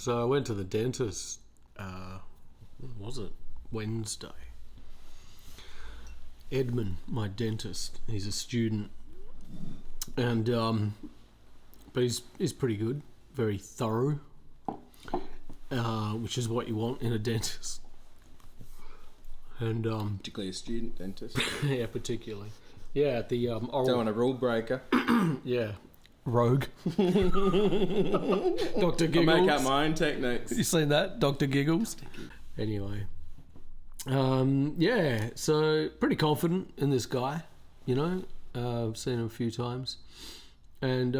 So I went to the dentist, when was it? Wednesday. Edmund, my dentist, he's a student. And, but he's pretty good, very thorough, which is what you want in a dentist. And, particularly a student dentist. yeah, particularly. Yeah, at the, oral... Don't want a rule breaker. Yeah. Rogue. Dr. Giggles. I'll make up my own techniques. You seen that? Dr. Giggles? Anyway. Yeah, so pretty confident in this guy, you know. I've seen him a few times. And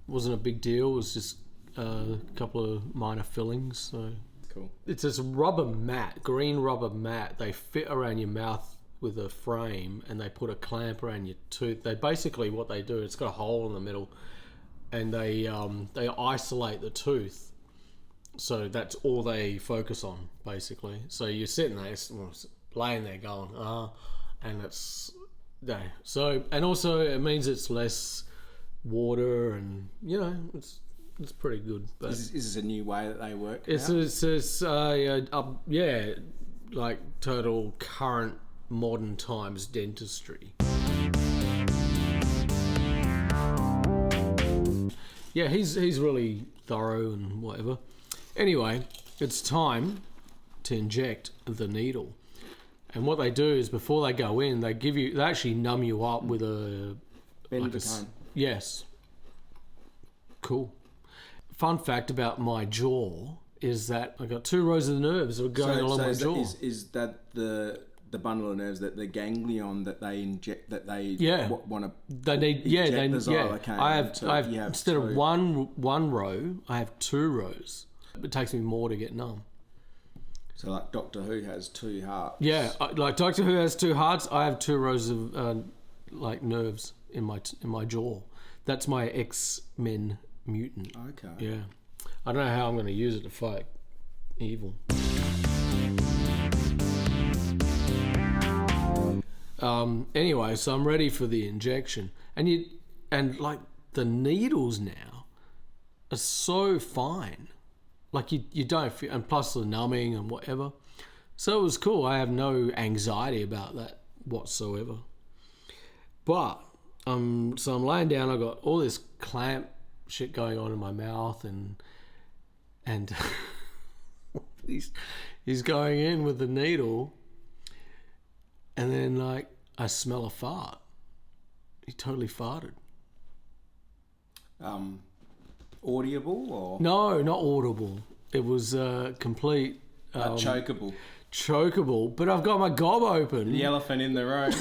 wasn't a big deal. It was just a couple of minor fillings. So Cool. it's this rubber mat, green rubber mat. They fit around your mouth with a frame, and they put a clamp around your tooth. They basically, what they do, it's got a hole in the middle, and they isolate the tooth. So that's all they focus on, basically. So you're sitting there, laying there going, and it's there. So, and also it means it's less water, and you know, it's pretty good. But Is this a new way that they work? it's yeah, like total current modern times dentistry. Yeah, he's really thorough and whatever. Anyway, it's time to inject the needle. And what they do is before they go in, they actually numb you up with a... Benzodiazepine. Yes. Cool. Fun fact about my jaw is that I got 2 rows of nerves that are going along my jaw. Is that the bundle of nerves, that the ganglion that they inject, that they want to they need the xylocaine? I have instead of one row, I have 2 rows. It takes me more to get numb. So like Doctor Who has 2 hearts. Yeah, like Doctor Who has 2 hearts. I have 2 rows of like nerves in my jaw. That's my X-Men mutant. Okay. Yeah, I don't know how I'm going to use it to fight evil. Anyway, so I'm ready for the injection, and like the needles now are so fine, like you don't feel, and plus the numbing and whatever. So it was cool. I have no anxiety about that whatsoever. But so I'm laying down. I got all this clamp shit going on in my mouth, and he's going in with the needle. And then, like, I smell a fart. He totally farted. Audible or? No, not audible. It was complete... chokeable. Chokeable, but I've got my gob open. The elephant in the room.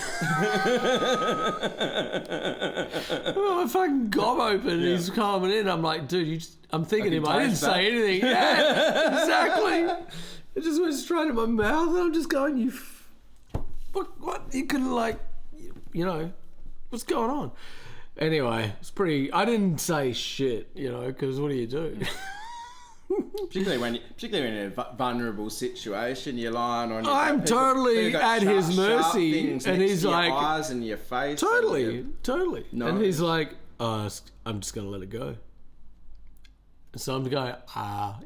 My fucking gob open, and he's coming in. I'm like, dude, I'm thinking him. I didn't say anything. Yeah, exactly. It just went straight in my mouth, and I'm just going, What? You couldn't, like, you know, what's going on? Anyway, it's pretty... I didn't say shit, you know, because what do you do? Particularly when you're in a vulnerable situation, you're lying on your back. I'm totally at his mercy, and he's like... your eyes and your face. Totally. No. And he's like, I'm just going to let it go. So I'm going,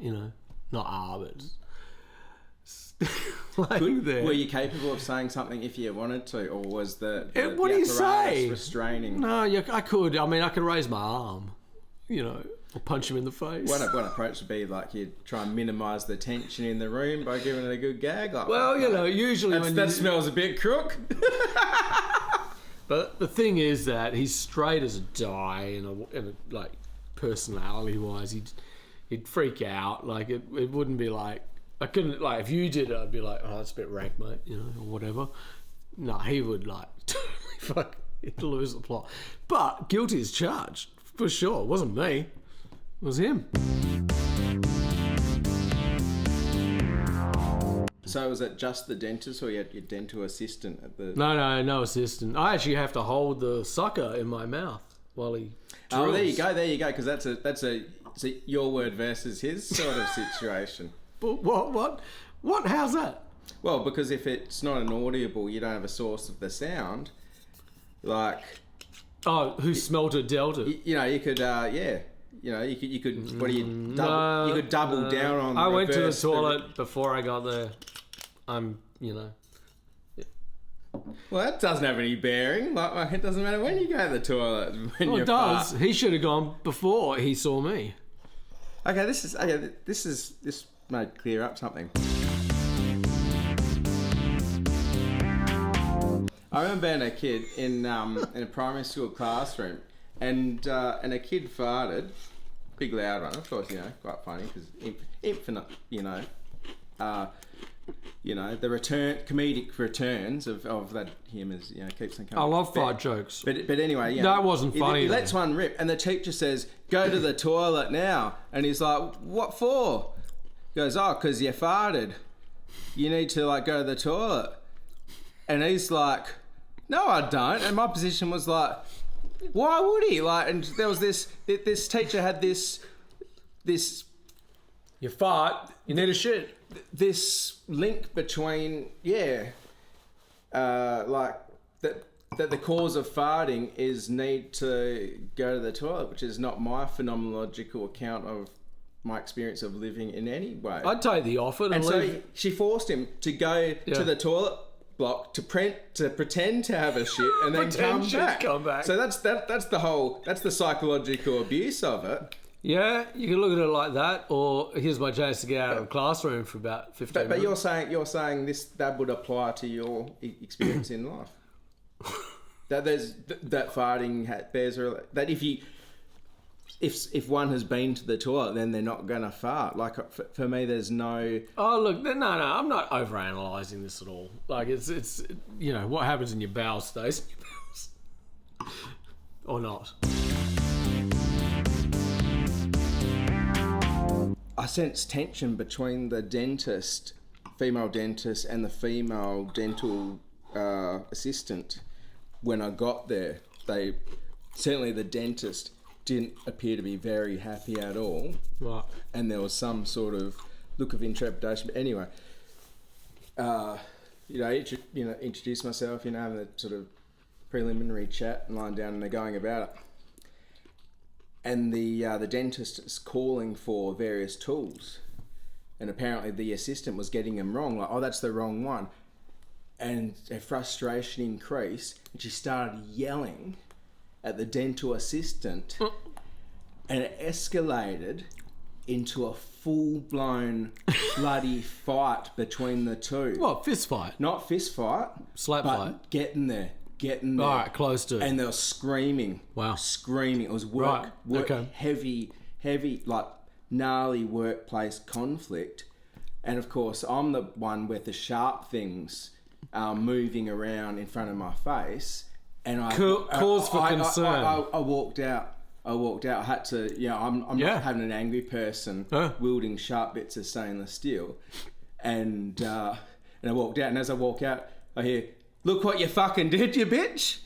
you know, not but... Were you capable of saying something if you wanted to, or was what do you say? Restraining? No, I could. I mean, I could raise my arm, you know, or punch him in the face. One approach would be like you'd try and minimise the tension in the room by giving it a good gag. Like, well, you know, usually that smells a bit crook. But the thing is that he's straight as a die, and like personality-wise, he'd freak out. Like it wouldn't be like. I couldn't, like, if you did it, I'd be like, oh, that's a bit rank, mate, you know, or whatever. No, he would, like, totally he'd lose the plot. But guilty as charged, for sure. It wasn't me. It was him. So was it just the dentist, or you had your dental assistant at the... No assistant. I actually have to hold the sucker in my mouth while he drills. Oh, there you go, because that's a your word versus his sort of situation. What? How's that? Well, because if it's not an audible, you don't have a source of the sound. Like... Oh, who smelt a delta? You know, you could, You know, you could what do you double? You could double down on. I went to the toilet before I got there. You know. Well, that doesn't have any bearing. Like, it doesn't matter when you go to the toilet. When it does. Fart. He should have gone before he saw me. Okay, this might clear up something. I remember being a kid in a primary school classroom, and a kid farted, big loud one, of course, you know, quite funny because infinite, you know, the comedic returns of that humours, you know, keeps on coming. I love fart jokes. But anyway, yeah, that wasn't funny. He lets one rip, and the teacher says, "Go to the toilet now," and he's like, "What for?" He goes, "Oh, because you farted. You need to like go to the toilet." And he's like, "No, I don't." And my position was like, why would he? Like, and there was this teacher had this. You fart, you need a shit. This link between, like that the cause of farting is need to go to the toilet, which is not my phenomenological account of my experience of living in any way. I'd take the offer. And so she forced him to go to the toilet block to pretend to have a shit and then come back. So that's the psychological abuse of it. Yeah, you can look at it like that, or here's my chance to get out of the classroom for about 15 minutes. But you're saying that would apply to your experience in life. That farting bears that if one has been to the toilet, then they're not going to fart. Like for me, there's no. Oh look, no, I'm not overanalyzing this at all. Like it's you know what happens in your bowels stays in your bowels, or not. I sense tension between the female dentist, and the female dental assistant. When I got there, certainly the dentist didn't appear to be very happy at all. Right. And there was some sort of look of intrepidation. But anyway, introduce myself, having a sort of preliminary chat and lying down, and they're going about it. And the dentist is calling for various tools, and apparently the assistant was getting them wrong. Like, oh, that's the wrong one, and her frustration increased, and she started yelling at the dental assistant, and it escalated into a full-blown bloody fight between the two. What, fist fight? Not fist fight. Slap fight. Getting there. All right, close to it. And they were screaming. Wow. Screaming. It was work okay. heavy, like gnarly workplace conflict. And of course, I'm the one with the sharp things moving around in front of my face. And cause for concern. I walked out. I had to, I'm not having an angry person wielding sharp bits of stainless steel. And I walked out, and as I walk out, I hear, "Look what you fucking did, you bitch."